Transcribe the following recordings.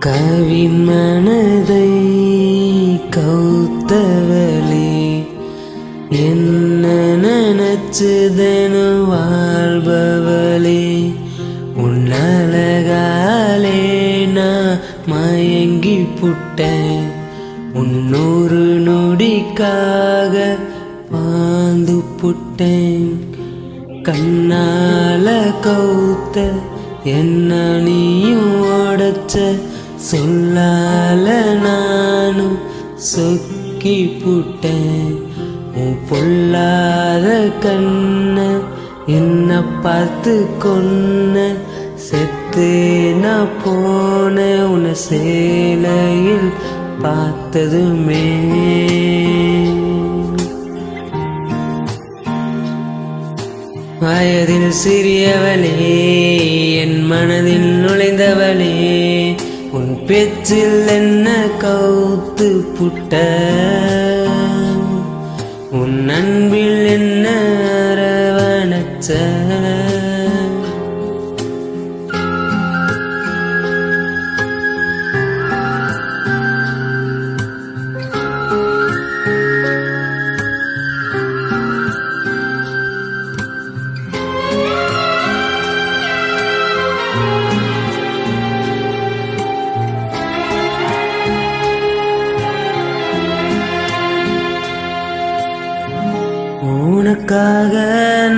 கவின் மனதை கௌத்தவளே, என்ன நினைச்சுதனு வாழ்பவளே, உன்னழகாலே நான் மயங்கி புட்டேன், உன்னொரு நொடிக்காக பாந்து புட்டேன். கண்ணால கௌத்த என்ன நீயும் உடைச்ச, சொல்லால நானும் சொக்கி புட்டேன். உன் பொல்லாத கண்ண என்ன பார்த்து கொன்ன, செத்து நான் போன உன சேலையில் பார்த்ததுமே. வயதில் சிறியவளே, என் மனதில் நுழைந்தவளே, உன் பேச்சில் என்ன கௌத்து புட்ட, உன் அன்பில் என்ன அரவணைச்ச. உனக்காக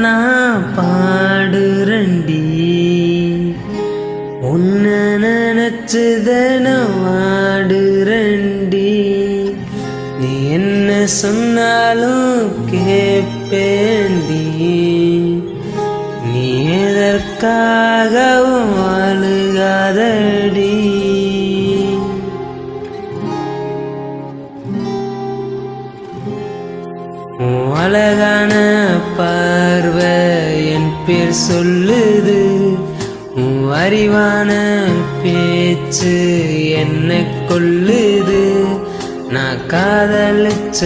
நான் பாடுறண்டி, உன்னை நினைச்சுதன வாடுறண்டி. நீ என்ன சொன்னாலும் கேப்பேண்டி, நீ எதற்காகவும் அழுகாதடி. அழகான பார்வை என் பேர் சொல்லுது, உன் அறிவான பேச்சு என்ன கொல்லுது. நான் காதலிச்ச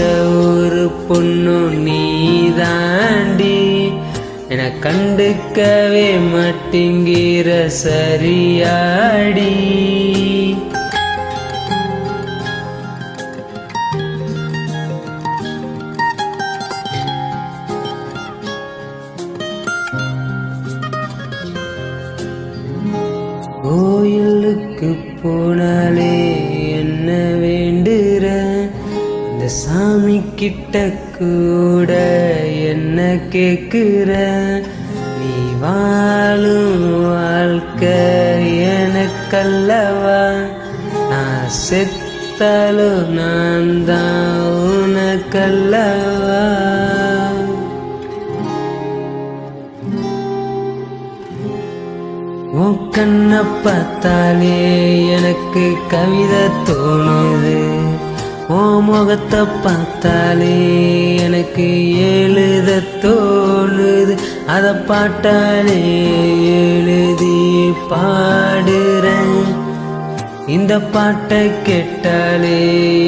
ஒரு பொண்ணு நீ தாண்டி, என கண்டுக்கவே மாட்டேங்கிற சரியாடி. கோயிலுக்கு போனாலே என்ன வேண்டுற, இந்த சாமி கிட்ட கூட என்ன கேக்குற. நீ வாழும் வாழ்க்கை எனக்கல்லவா, நான் செத்தாலும் நான் தான் உனக்கல்லவா. உன் கண்ண பார்த்தாலே எனக்கு கவிதை தோணுது, உன் முகத்தை பார்த்தாலே எனக்கு எழுத தோணுது. அதை பாட்டாலே எழுதி பாடுறேன், இந்த பாட்டை கேட்டாலே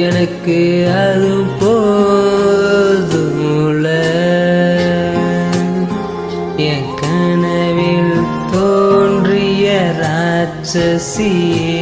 எனக்கு அது போதும்ல. என் கனவில் தோன்றிய ராட்சசியே.